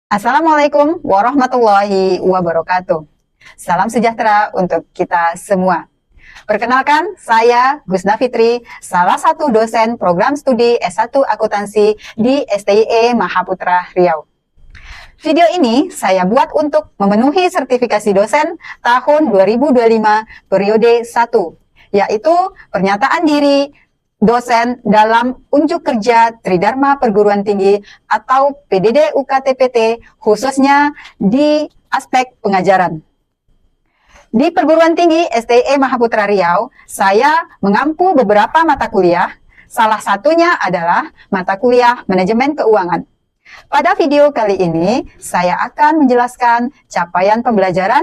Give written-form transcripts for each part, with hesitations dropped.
Assalamualaikum warahmatullahi wabarakatuh. Salam sejahtera untuk kita semua. Perkenalkan, saya Gusna Fitri, salah satu dosen program studi S1 Akuntansi di STIE Mahaputra Riau. Video ini saya buat untuk memenuhi sertifikasi dosen tahun 2025 periode 1, yaitu pernyataan diri dosen dalam unjuk kerja Tridharma Perguruan Tinggi atau PDD UKT-PT khususnya di aspek pengajaran. Di Perguruan Tinggi STIE Mahaputra Riau, saya mengampu beberapa mata kuliah, salah satunya adalah mata kuliah Manajemen Keuangan. Pada video kali ini, saya akan menjelaskan capaian pembelajaran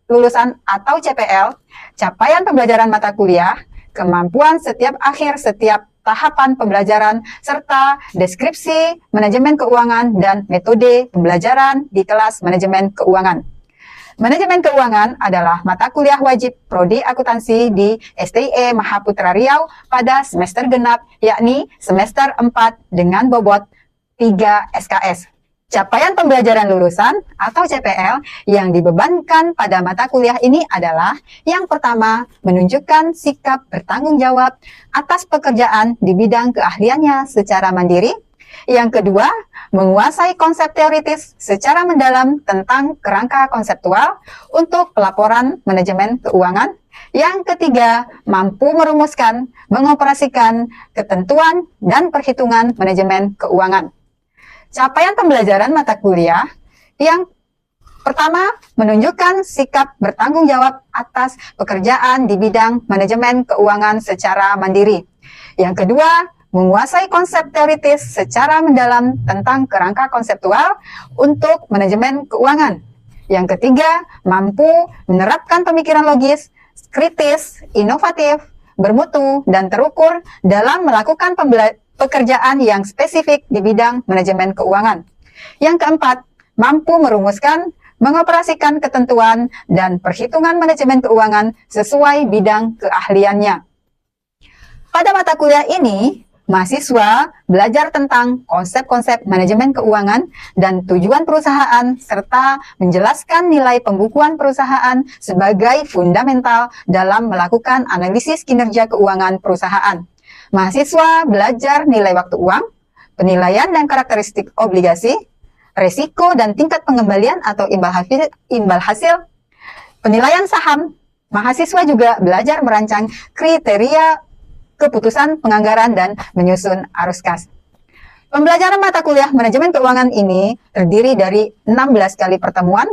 lulusan atau CPL, capaian pembelajaran mata kuliah, kemampuan setiap tahapan pembelajaran, serta deskripsi manajemen keuangan dan metode pembelajaran di kelas manajemen keuangan. Manajemen keuangan adalah mata kuliah wajib Prodi Akuntansi di STIE Mahaputra Riau pada semester genap, yakni semester 4 dengan bobot 3 SKS. Capaian pembelajaran lulusan atau CPL yang dibebankan pada mata kuliah ini adalah yang pertama, menunjukkan sikap bertanggung jawab atas pekerjaan di bidang keahliannya secara mandiri. Yang kedua, menguasai konsep teoritis secara mendalam tentang kerangka konseptual untuk pelaporan manajemen keuangan. Yang ketiga, mampu merumuskan, mengoperasikan ketentuan dan perhitungan manajemen keuangan. Capaian pembelajaran mata kuliah yang pertama, menunjukkan sikap bertanggung jawab atas pekerjaan di bidang manajemen keuangan secara mandiri. Yang kedua, menguasai konsep teoritis secara mendalam tentang kerangka konseptual untuk manajemen keuangan. Yang ketiga, mampu menerapkan pemikiran logis, kritis, inovatif, bermutu, dan terukur dalam melakukan pekerjaan yang spesifik di bidang manajemen keuangan. Yang keempat, mampu merumuskan, mengoperasikan ketentuan dan perhitungan manajemen keuangan sesuai bidang keahliannya. Pada mata kuliah ini, mahasiswa belajar tentang konsep-konsep manajemen keuangan dan tujuan perusahaan serta menjelaskan nilai pembukuan perusahaan sebagai fundamental dalam melakukan analisis kinerja keuangan perusahaan. Mahasiswa belajar nilai waktu uang, penilaian dan karakteristik obligasi, resiko dan tingkat pengembalian atau imbal hasil, penilaian saham. Mahasiswa juga belajar merancang kriteria keputusan penganggaran dan menyusun arus kas. Pembelajaran mata kuliah manajemen keuangan ini terdiri dari 16 kali pertemuan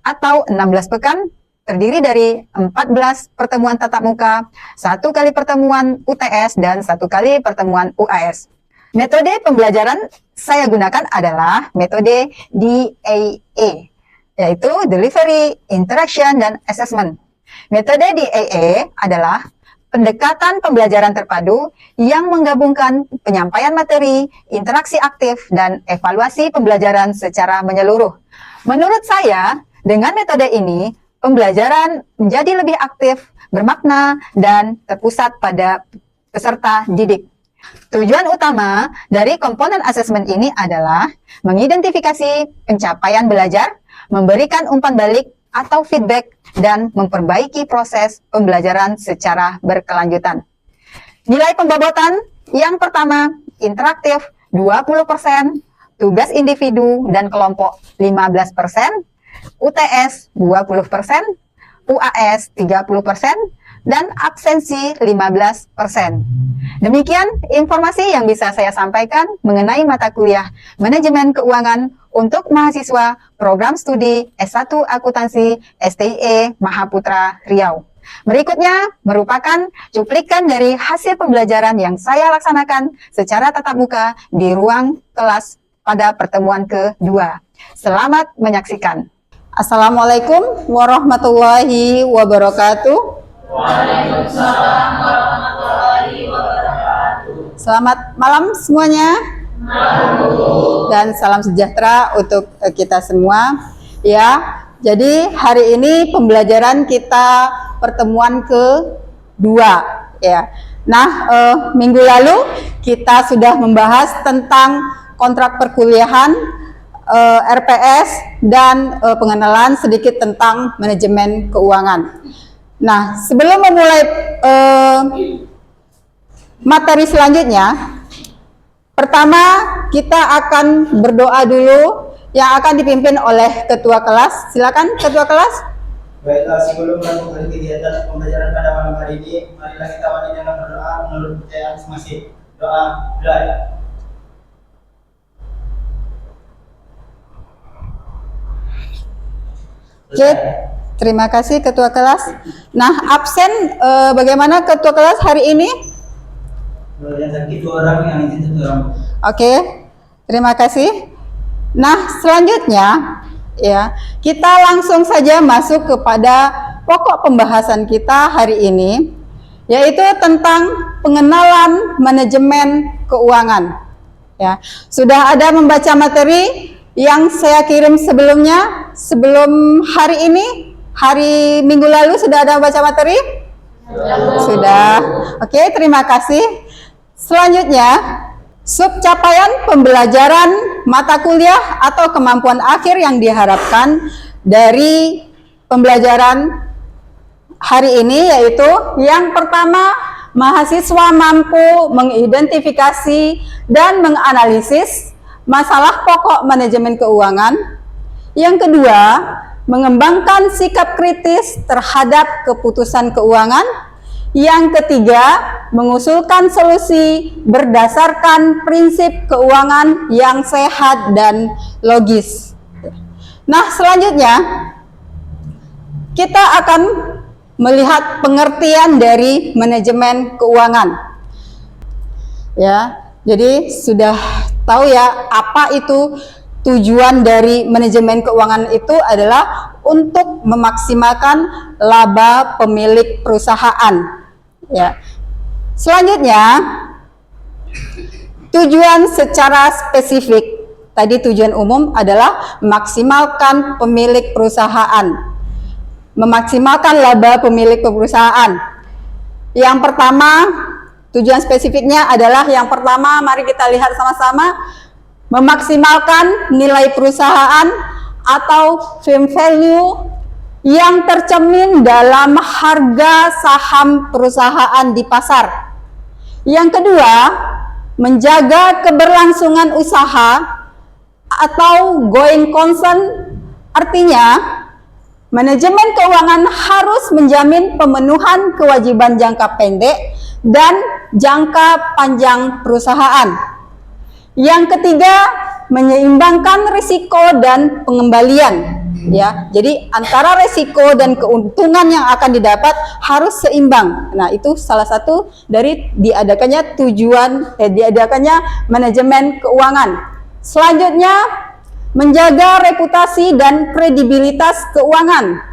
atau 16 pekan, terdiri dari 14 pertemuan tatap muka, 1 kali pertemuan UTS, dan 1 kali pertemuan UAS. Metode pembelajaran saya gunakan adalah metode DAA, yaitu Delivery, Interaction, dan Assessment. Metode DAA adalah pendekatan pembelajaran terpadu yang menggabungkan penyampaian materi, interaksi aktif, dan evaluasi pembelajaran secara menyeluruh. Menurut saya, dengan metode ini, pembelajaran menjadi lebih aktif, bermakna, dan terpusat pada peserta didik. Tujuan utama dari komponen asesmen ini adalah mengidentifikasi pencapaian belajar, memberikan umpan balik atau feedback, dan memperbaiki proses pembelajaran secara berkelanjutan. Nilai pembobotan yang pertama, interaktif 20%, tugas individu dan kelompok 15%, UTS 20%, UAS 30%, dan absensi 15%. Demikian informasi yang bisa saya sampaikan mengenai mata kuliah Manajemen Keuangan untuk mahasiswa program studi S1 Akuntansi STIE Mahaputra Riau. Berikutnya merupakan cuplikan dari hasil pembelajaran yang saya laksanakan secara tatap muka di ruang kelas pada pertemuan kedua. Selamat menyaksikan. Assalamualaikum warahmatullahi wabarakatuh. Waalaikumsalam warahmatullahi wabarakatuh. Selamat malam semuanya. Dan salam sejahtera untuk kita semua. Ya, jadi hari ini pembelajaran kita pertemuan kedua. Ya, nah minggu lalu kita sudah membahas tentang kontrak perkuliahan RPS, dan pengenalan sedikit tentang manajemen keuangan. Nah, sebelum memulai materi selanjutnya, pertama kita akan berdoa dulu yang akan dipimpin oleh ketua kelas. Silakan ketua kelas. Baiklah, sebelum melakukan kegiatan pembelajaran pada malam hari ini, marilah kita awali dengan berdoa menurut percayaan masing-masing. Doa mulai. Oke, terima kasih ketua kelas. Nah, absen bagaimana ketua kelas hari ini? Yang sakit 2 orang, yang izin 1 orang. Oke, terima kasih. Nah, selanjutnya ya, kita langsung saja masuk kepada pokok pembahasan kita hari ini, yaitu tentang pengenalan manajemen keuangan. Ya, sudah ada membaca materi yang saya kirim sebelumnya, sebelum hari ini, hari Minggu lalu sudah ada membaca materi? Sudah. Oke, terima kasih. Selanjutnya, subcapaian pembelajaran mata kuliah atau kemampuan akhir yang diharapkan dari pembelajaran hari ini, yaitu yang pertama, mahasiswa mampu mengidentifikasi dan menganalisis masalah pokok manajemen keuangan. Yang kedua, mengembangkan sikap kritis terhadap keputusan keuangan. Yang ketiga, mengusulkan solusi berdasarkan prinsip keuangan yang sehat dan logis. Nah, selanjutnya kita akan melihat pengertian dari manajemen keuangan. Ya, jadi sudah tahu ya apa itu tujuan dari manajemen keuangan. Itu adalah untuk memaksimalkan laba pemilik perusahaan. Ya. Selanjutnya, tujuan secara spesifik. Tadi tujuan umum adalah memaksimalkan pemilik perusahaan, memaksimalkan laba pemilik perusahaan. Yang pertama, tujuan spesifiknya adalah yang pertama, mari kita lihat sama-sama, memaksimalkan nilai perusahaan atau firm value yang tercermin dalam harga saham perusahaan di pasar. Yang kedua, menjaga keberlangsungan usaha atau going concern, artinya manajemen keuangan harus menjamin pemenuhan kewajiban jangka pendek dan jangka panjang perusahaan. Yang ketiga, menyeimbangkan risiko dan pengembalian. Ya, jadi antara risiko dan keuntungan yang akan didapat harus seimbang. Nah, itu salah satu dari diadakannya manajemen keuangan. Selanjutnya, menjaga reputasi dan kredibilitas keuangan.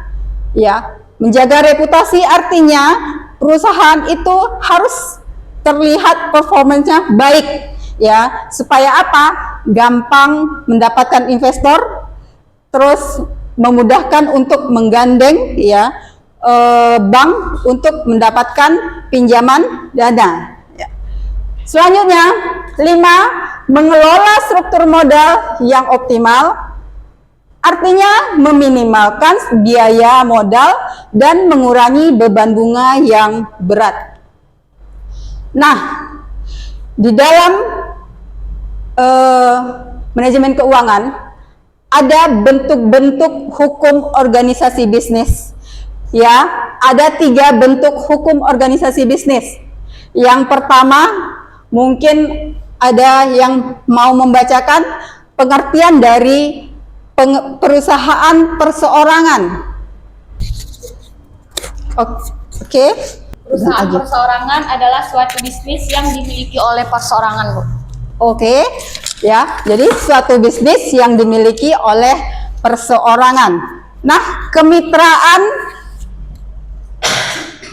Ya, menjaga reputasi artinya perusahaan itu harus terlihat performanya baik. Ya, supaya apa? Gampang mendapatkan investor, terus memudahkan untuk menggandeng ya bank untuk mendapatkan pinjaman dana. Ya. Selanjutnya, 5, mengelola struktur modal yang optimal, artinya meminimalkan biaya modal dan mengurangi beban bunga yang berat. Nah, di dalam manajemen keuangan ada bentuk-bentuk hukum organisasi bisnis. Ya, ada 3 bentuk hukum organisasi bisnis. Yang pertama, mungkin ada yang mau membacakan pengertian dari perusahaan perseorangan. Oke. Perusahaan perseorangan adalah suatu bisnis yang dimiliki oleh perseorangan, Bu. Oke, ya. Jadi suatu bisnis yang dimiliki oleh perseorangan. Nah, kemitraan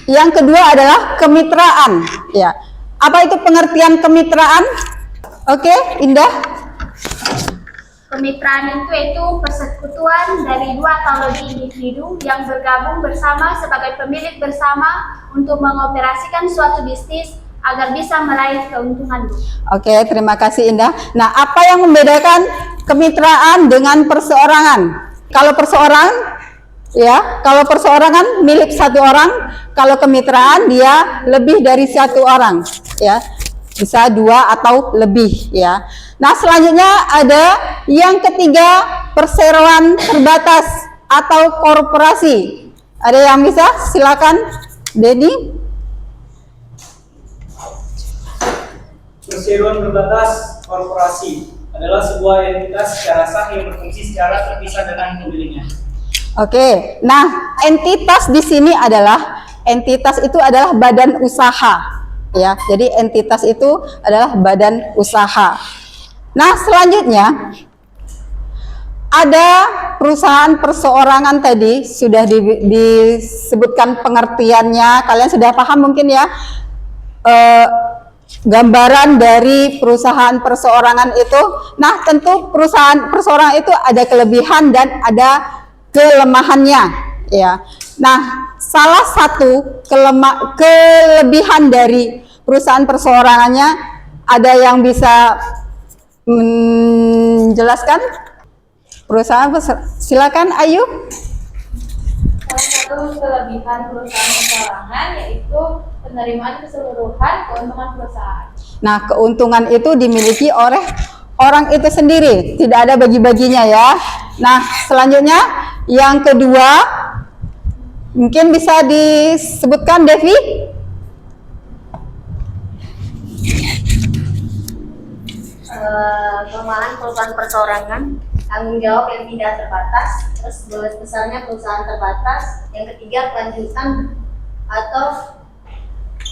yang kedua adalah kemitraan. Ya, apa itu pengertian kemitraan? Oke, Indah. Kemitraan itu persekutuan dari 2 atau lebih individu yang bergabung bersama sebagai pemilik bersama untuk mengoperasikan suatu bisnis agar bisa meraih keuntungan. Oke, terima kasih Indah. Nah, apa yang membedakan kemitraan dengan perseorangan. Kalau perseorangan milik satu orang, kalau kemitraan dia lebih dari satu orang, ya, bisa 2 atau lebih, ya. Nah, selanjutnya ada yang ketiga, perseroan terbatas atau korporasi. Ada yang bisa? Silakan, Dedi. Perseroan terbatas korporasi adalah sebuah entitas secara sah yang berfungsi secara terpisah dengan pemiliknya. Oke, nah entitas di sini adalah badan usaha, ya. Jadi entitas itu adalah badan usaha. Nah, selanjutnya ada perusahaan perseorangan tadi sudah disebutkan pengertiannya, kalian sudah paham mungkin ya. Gambaran dari perusahaan perseorangan itu. Nah, tentu perusahaan perseorangan itu ada kelebihan dan ada kelemahannya, ya. Nah, salah satu kelebihan dari perusahaan perseorangannya, ada yang bisa menjelaskan? Silakan Ayu. Salah satu kelebihan perusahaan perseorangan yaitu penerimaan keseluruhan keuntungan perusahaan. Nah, keuntungan itu dimiliki oleh orang itu sendiri, tidak ada bagi-baginya, ya. Nah, selanjutnya yang kedua, mungkin bisa disebutkan, Devi? Kelemahan perusahaan perseorangan, tanggung jawab yang tidak terbatas, terus besarnya perusahaan terbatas, yang ketiga kelanjutan atau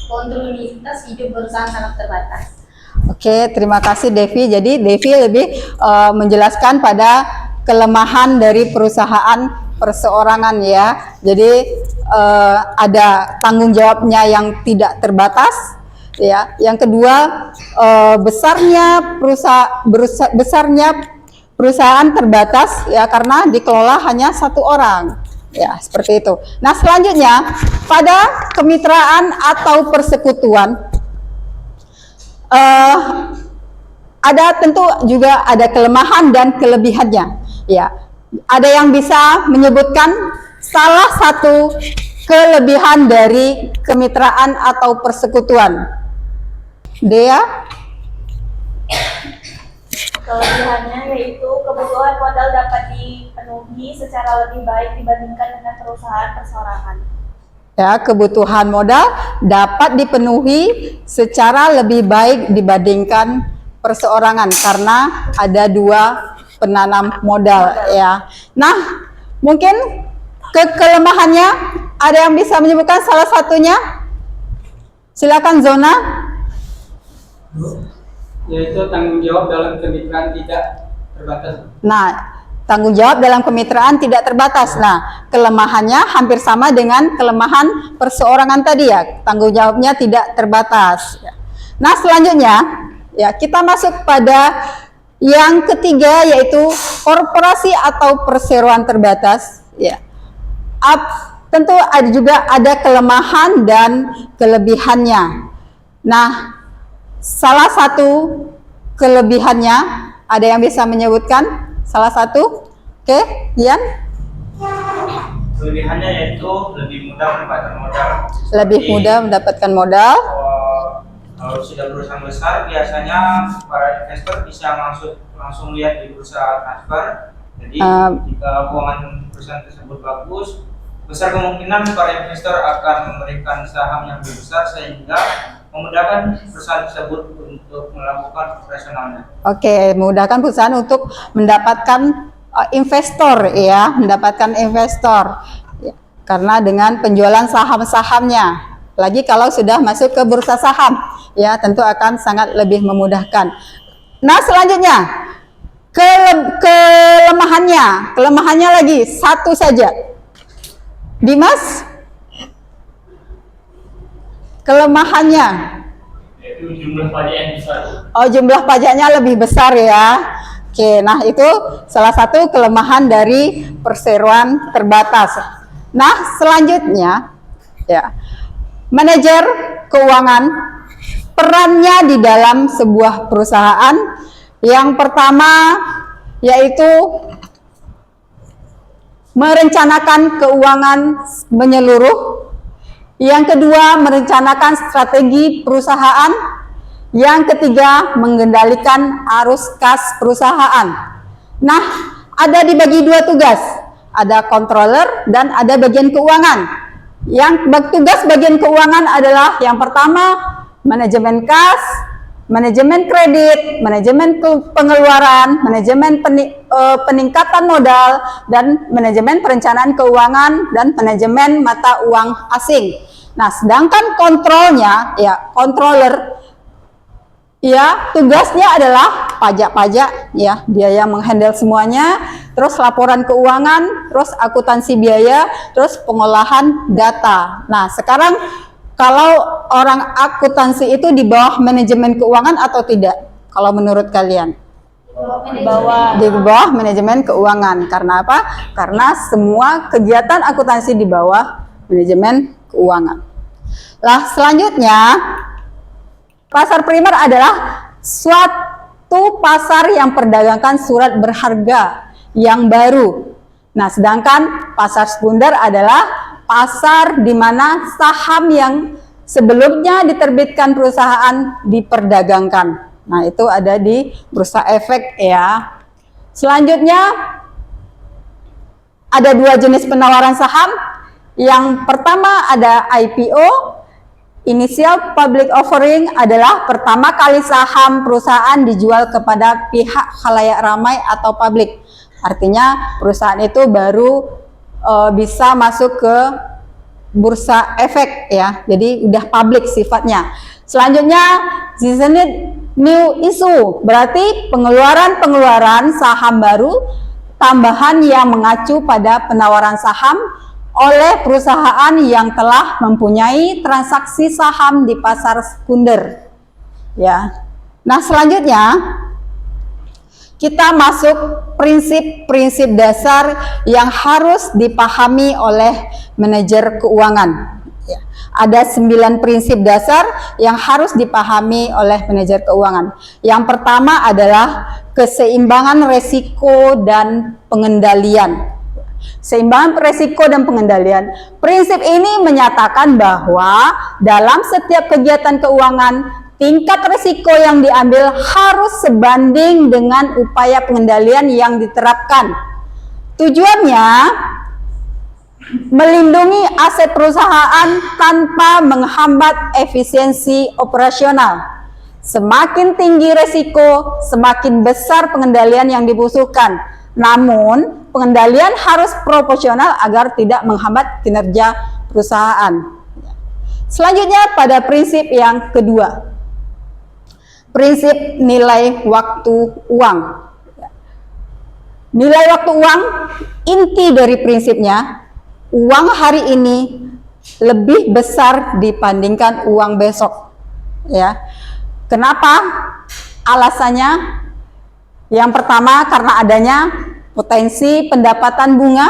kontinuitas hidup perusahaan sangat terbatas. Oke, terima kasih Devi. Jadi Devi lebih menjelaskan pada kelemahan dari perusahaan perseorangan, ya. Jadi ada tanggung jawabnya yang tidak terbatas, ya. Yang kedua, besarnya perusahaan terbatas, ya, karena dikelola hanya satu orang, ya, seperti itu. Nah, selanjutnya pada kemitraan atau persekutuan, tentu juga ada kelemahan dan kelebihannya, ya. Ada yang bisa menyebutkan salah satu kelebihan dari kemitraan atau persekutuan. Dea? Kelebihannya yaitu kebutuhan modal dapat dipenuhi secara lebih baik dibandingkan dengan perusahaan perseorangan. Ya, kebutuhan modal dapat dipenuhi secara lebih baik dibandingkan perseorangan karena ada 2 penanam modal, ya. Nah, mungkin kelemahannya ada yang bisa menyebutkan salah satunya? Silakan Zona. Yaitu tanggung jawab dalam kemitraan tidak terbatas. Nah, tanggung jawab dalam kemitraan tidak terbatas. Nah, kelemahannya hampir sama dengan kelemahan perseorangan tadi, ya. Tanggung jawabnya tidak terbatas. Nah, selanjutnya, ya, kita masuk pada yang ketiga, yaitu korporasi atau perseroan terbatas, ya. Tentu ada kelemahan dan kelebihannya. Nah, salah satu kelebihannya, ada yang bisa menyebutkan salah satu? Oke, Ian? Kelebihannya yaitu lebih mudah mendapatkan modal. Lebih mudah mendapatkan modal. Kalau sudah perusahaan besar, biasanya para investor bisa langsung lihat di bursa transfer. Jadi jika keuangan perusahaan tersebut bagus, besar kemungkinan para investor akan memberikan saham yang lebih besar sehingga memudahkan perusahaan tersebut untuk melakukan operasionalnya. Oke, memudahkan perusahaan untuk mendapatkan investor, ya, mendapatkan investor, ya, karena dengan penjualan saham-sahamnya. Lagi kalau sudah masuk ke bursa saham, ya, tentu akan sangat lebih memudahkan. Nah, selanjutnya kelemahannya lagi satu saja. Dimas? Kelemahannya? Yaitu jumlah pajak yang besar. Oh, jumlah pajaknya lebih besar, ya. Oke, nah itu salah satu kelemahan dari perseroan terbatas. Nah, selanjutnya, ya, manajer keuangan, perannya di dalam sebuah perusahaan. Yang pertama, yaitu merencanakan keuangan menyeluruh. Yang kedua, merencanakan strategi perusahaan. Yang ketiga, mengendalikan arus kas perusahaan. Nah, ada dibagi dua tugas. Ada controller dan ada bagian keuangan. Yang tugas bagian keuangan adalah yang pertama, manajemen kas, manajemen kredit, manajemen pengeluaran, manajemen peningkatan modal, dan manajemen perencanaan keuangan, dan manajemen mata uang asing. Nah, sedangkan kontrolnya, ya, controller, ya, tugasnya adalah pajak-pajak, ya, dia yang menghandle semuanya, terus laporan keuangan, terus akuntansi biaya, terus pengolahan data. Nah, sekarang kalau orang akuntansi itu di bawah manajemen keuangan atau tidak? Kalau menurut kalian? Di bawah manajemen keuangan. Karena apa? Karena semua kegiatan akuntansi di bawah manajemen keuangan. Lah, selanjutnya, pasar primer adalah suatu pasar yang perdagangkan surat berharga yang baru. Nah, sedangkan pasar sekunder adalah pasar di mana saham yang sebelumnya diterbitkan perusahaan diperdagangkan. Nah, itu ada di bursa efek, ya. Selanjutnya, ada dua jenis penawaran saham. Yang pertama ada IPO. Initial Public Offering adalah pertama kali saham perusahaan dijual kepada pihak khalayak ramai atau publik. Artinya perusahaan itu baru bisa masuk ke bursa efek, ya. Jadi udah publik sifatnya. Selanjutnya, seasoned new issue, berarti pengeluaran saham baru tambahan yang mengacu pada penawaran saham oleh perusahaan yang telah mempunyai transaksi saham di pasar sekunder, ya. Nah, selanjutnya kita masuk prinsip-prinsip dasar yang harus dipahami oleh manajer keuangan. Ya. Ada 9 prinsip dasar yang harus dipahami oleh manajer keuangan. Yang pertama adalah keseimbangan resiko dan pengendalian. Seimbangan resiko dan pengendalian. Prinsip ini menyatakan bahwa dalam setiap kegiatan keuangan, tingkat risiko yang diambil harus sebanding dengan upaya pengendalian yang diterapkan. Tujuannya melindungi aset perusahaan tanpa menghambat efisiensi operasional. Semakin tinggi risiko, semakin besar pengendalian yang dibutuhkan. Namun, pengendalian harus proporsional agar tidak menghambat kinerja perusahaan. Selanjutnya pada prinsip yang kedua. Prinsip nilai waktu uang. Nilai waktu uang, inti dari prinsipnya, uang hari ini lebih besar dibandingkan uang besok. Ya. Kenapa? Alasannya, yang pertama karena adanya potensi pendapatan bunga.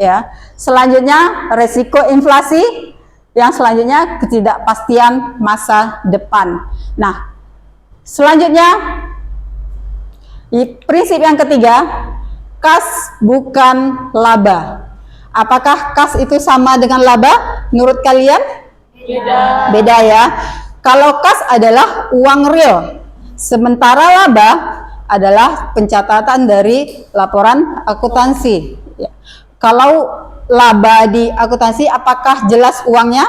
Ya. Selanjutnya resiko inflasi. Yang selanjutnya ketidakpastian masa depan. Nah, selanjutnya prinsip yang ketiga, kas bukan laba. Apakah kas itu sama dengan laba menurut kalian? Beda. Beda, ya. Kalau kas adalah uang real, sementara laba adalah pencatatan dari laporan akuntansi. Ya. Kalau laba di akuntansi, apakah jelas uangnya?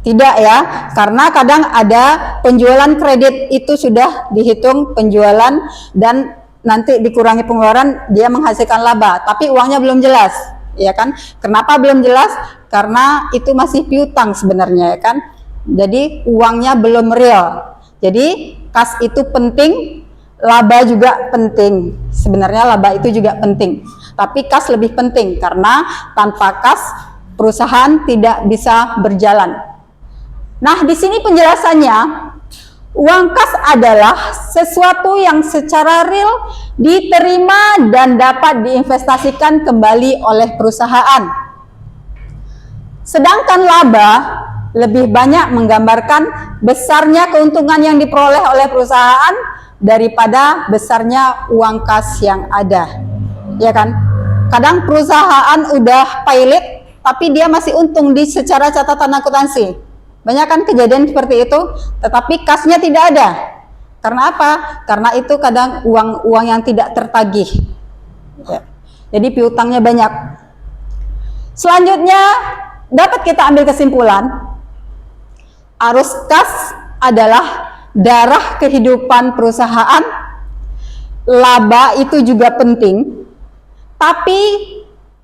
Tidak, ya, karena kadang ada penjualan kredit itu sudah dihitung penjualan dan nanti dikurangi pengeluaran, dia menghasilkan laba, tapi uangnya belum jelas, ya kan? Kenapa belum jelas? Karena itu masih piutang sebenarnya, ya kan? Jadi uangnya belum real. Jadi kas itu penting, laba juga penting. Sebenarnya laba itu juga penting, tapi kas lebih penting karena tanpa kas perusahaan tidak bisa berjalan. Nah, di sini penjelasannya, uang kas adalah sesuatu yang secara real diterima dan dapat diinvestasikan kembali oleh perusahaan. Sedangkan laba lebih banyak menggambarkan besarnya keuntungan yang diperoleh oleh perusahaan daripada besarnya uang kas yang ada. Ya kan? Kadang perusahaan udah pilot tapi dia masih untung di secara catatan akuntansi. Banyak kan kejadian seperti itu, tetapi kasnya tidak ada. Karena apa? Karena itu kadang uang yang tidak tertagih. Ya. Jadi piutangnya banyak. Selanjutnya dapat kita ambil kesimpulan, arus kas adalah darah kehidupan perusahaan. Laba itu juga penting, tapi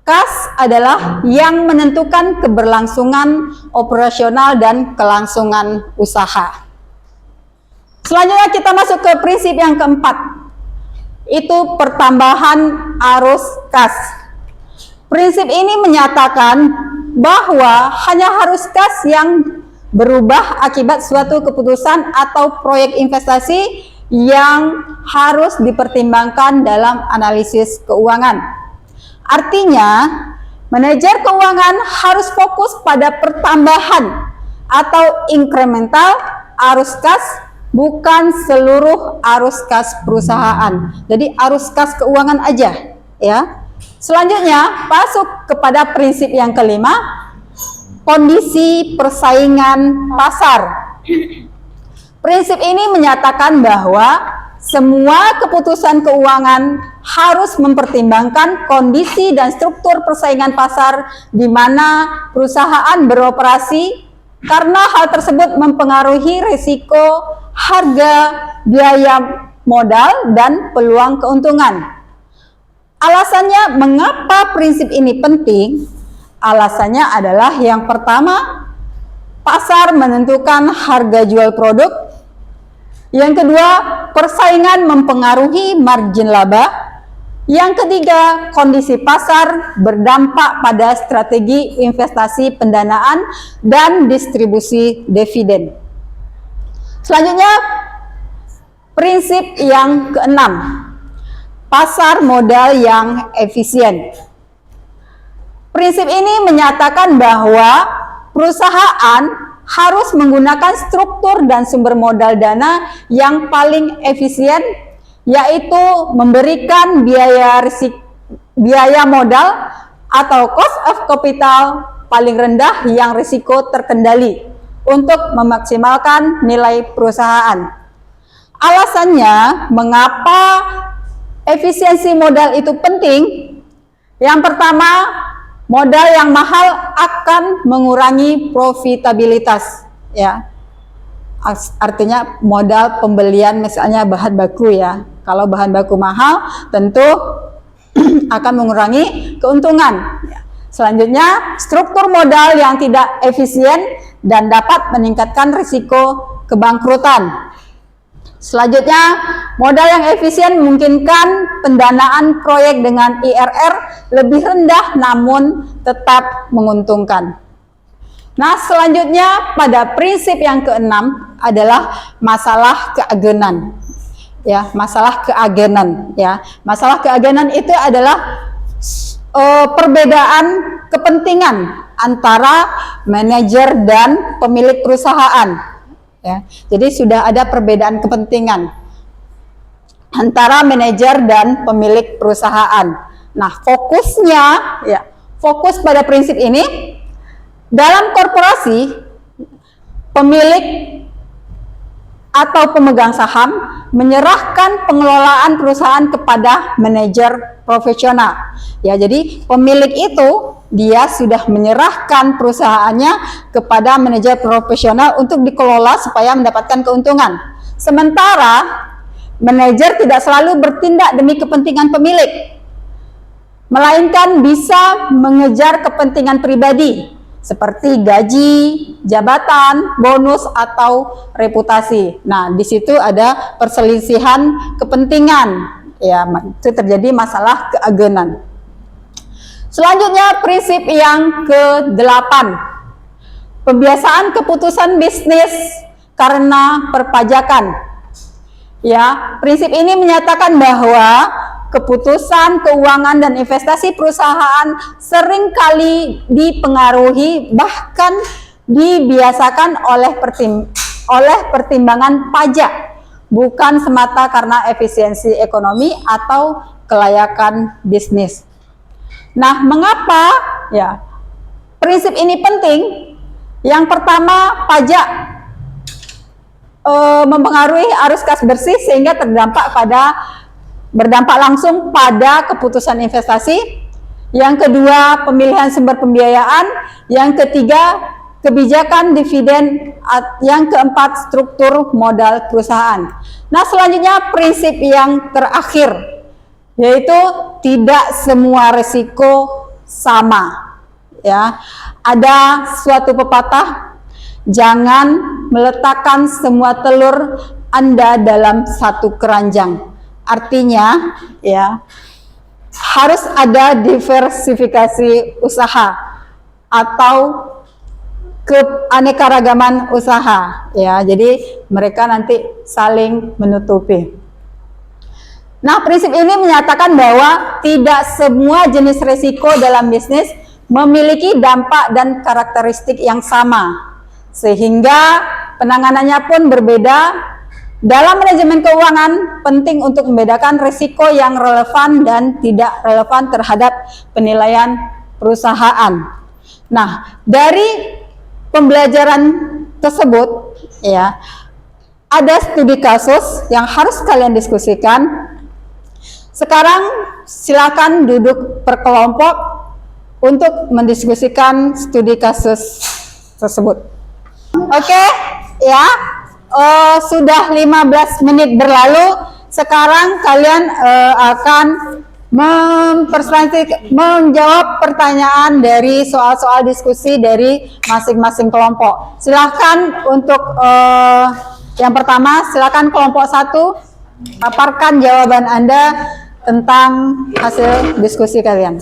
kas adalah yang menentukan keberlangsungan operasional dan kelangsungan usaha. Selanjutnya kita masuk ke prinsip yang keempat, itu pertambahan arus kas. Prinsip ini menyatakan bahwa hanya arus kas yang berubah akibat suatu keputusan atau proyek investasi yang harus dipertimbangkan dalam analisis keuangan. Artinya, manajer keuangan harus fokus pada pertambahan atau incremental arus kas, bukan seluruh arus kas perusahaan. Jadi arus kas keuangan aja, ya. Selanjutnya, masuk kepada prinsip yang kelima, kondisi persaingan pasar. Prinsip ini menyatakan bahwa semua keputusan keuangan harus mempertimbangkan kondisi dan struktur persaingan pasar di mana perusahaan beroperasi, karena hal tersebut mempengaruhi risiko, harga, biaya modal, dan peluang keuntungan. Alasannya mengapa prinsip ini penting? Alasannya adalah yang pertama, pasar menentukan harga jual produk. Yang kedua, persaingan mempengaruhi margin laba. Yang ketiga, kondisi pasar berdampak pada strategi investasi pendanaan dan distribusi dividen. Selanjutnya, prinsip yang keenam, pasar modal yang efisien. Prinsip ini menyatakan bahwa perusahaan harus menggunakan struktur dan sumber modal dana yang paling efisien, yaitu memberikan biaya modal atau cost of capital paling rendah yang risiko terkendali untuk memaksimalkan nilai perusahaan. Alasannya mengapa efisiensi modal itu penting? Yang pertama, modal yang mahal akan mengurangi profitabilitas, ya. Artinya modal pembelian misalnya bahan baku, ya. Kalau bahan baku mahal, tentu akan mengurangi keuntungan. Selanjutnya, struktur modal yang tidak efisien dan dapat meningkatkan risiko kebangkrutan. Selanjutnya, modal yang efisien memungkinkan pendanaan proyek dengan IRR lebih rendah namun tetap menguntungkan. Nah, selanjutnya pada prinsip yang keenam adalah masalah keagenan. Ya, masalah keagenan, ya. Masalah keagenan itu adalah perbedaan kepentingan antara manajer dan pemilik perusahaan. Ya, jadi sudah ada perbedaan kepentingan antara manajer dan pemilik perusahaan. Nah, fokusnya, ya, fokus pada prinsip ini dalam korporasi, pemilik atau pemegang saham menyerahkan pengelolaan perusahaan kepada manajer profesional. Ya, jadi pemilik itu dia sudah menyerahkan perusahaannya kepada manajer profesional untuk dikelola supaya mendapatkan keuntungan. Sementara manajer tidak selalu bertindak demi kepentingan pemilik, melainkan bisa mengejar kepentingan pribadi seperti gaji, jabatan, bonus, atau reputasi. Nah, di situ ada perselisihan kepentingan. Ya, itu terjadi masalah keagenan. Selanjutnya, prinsip yang ke-8, pembiasaan keputusan bisnis karena perpajakan. Ya, prinsip ini menyatakan bahwa keputusan keuangan dan investasi perusahaan seringkali dipengaruhi bahkan dibiasakan oleh pertimbangan pajak, bukan semata karena efisiensi ekonomi atau kelayakan bisnis. Nah, mengapa ya prinsip ini penting? Yang pertama, pajak mempengaruhi arus kas bersih sehingga berdampak langsung pada keputusan investasi. Yang kedua, pemilihan sumber pembiayaan. Yang ketiga, kebijakan dividen. Yang keempat, struktur modal perusahaan. Nah, selanjutnya prinsip yang terakhir, yaitu tidak semua risiko sama. Ya, ada suatu pepatah, jangan meletakkan semua telur Anda dalam satu keranjang. Artinya, ya, harus ada diversifikasi usaha atau keanekaragaman usaha, ya. Jadi mereka nanti saling menutupi. Nah, prinsip ini menyatakan bahwa tidak semua jenis risiko dalam bisnis memiliki dampak dan karakteristik yang sama, sehingga penanganannya pun berbeda. Dalam manajemen keuangan, penting untuk membedakan risiko yang relevan dan tidak relevan terhadap penilaian perusahaan. Nah, dari pembelajaran tersebut, ya, ada studi kasus yang harus kalian diskusikan. Sekarang silakan duduk per kelompok untuk mendiskusikan studi kasus tersebut. Oke, ya. Sudah 15 menit berlalu. Sekarang kalian akan menjawab pertanyaan dari soal-soal diskusi dari masing-masing kelompok. Silahkan untuk yang pertama, silahkan kelompok 1 paparkan jawaban Anda tentang hasil diskusi kalian.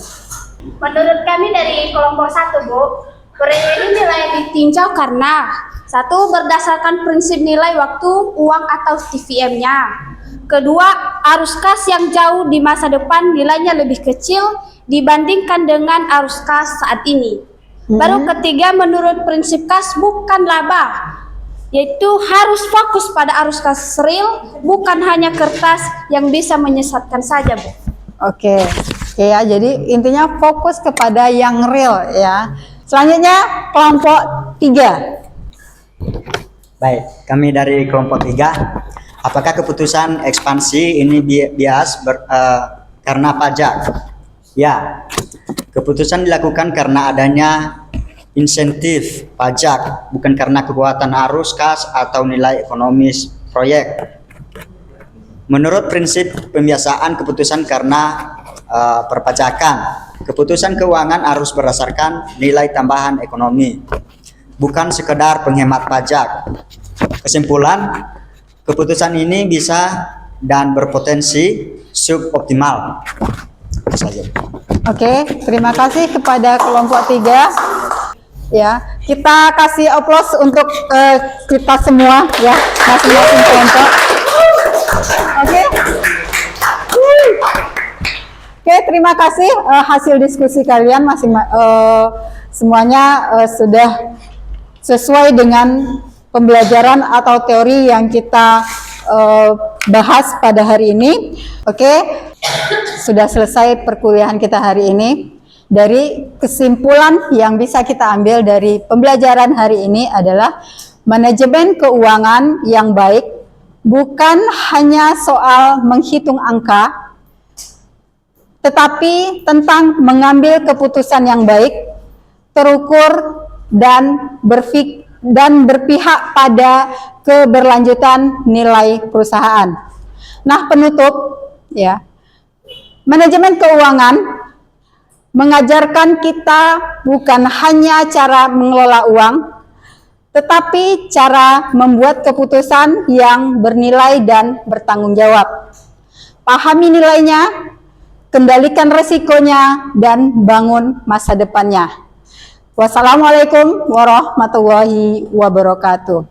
Menurut kami dari kelompok 1, Bu, proyek ini nilai ditinjau karena 1. Berdasarkan prinsip nilai waktu, uang atau TVM-nya. Kedua, arus kas yang jauh di masa depan nilainya lebih kecil dibandingkan dengan arus kas saat ini. Baru ketiga, menurut prinsip kas bukan laba, yaitu harus fokus pada arus kas real, bukan hanya kertas yang bisa menyesatkan saja, Bu. Oke, ya, jadi intinya fokus kepada yang real, ya. Selanjutnya kelompok 3. Baik, kami dari kelompok 3. Apakah keputusan ekspansi ini bias karena pajak? Ya, keputusan dilakukan karena adanya insentif pajak, bukan karena kekuatan arus kas atau nilai ekonomis proyek. Menurut prinsip pembiasaan keputusan karena perpajakan, keputusan keuangan harus berdasarkan nilai tambahan ekonomi, bukan sekedar penghemat pajak. Kesimpulan, keputusan ini bisa dan berpotensi suboptimal. Oke, terima kasih kepada kelompok 3. Ya, kita kasih aplaus untuk kita semua, ya, masing-masing kelompok. Oke. Oke, terima kasih hasil diskusi kalian semuanya sudah sesuai dengan pembelajaran atau teori yang kita bahas pada hari ini. Oke, sudah selesai perkuliahan kita hari ini. Dari kesimpulan yang bisa kita ambil dari pembelajaran hari ini adalah manajemen keuangan yang baik bukan hanya soal menghitung angka, tetapi tentang mengambil keputusan yang baik, terukur, dan berpihak pada keberlanjutan nilai perusahaan. Nah, penutup, ya, manajemen keuangan mengajarkan kita bukan hanya cara mengelola uang, tetapi cara membuat keputusan yang bernilai dan bertanggung jawab. Pahami nilainya, kendalikan resikonya, dan bangun masa depannya. Wassalamualaikum warahmatullahi wabarakatuh.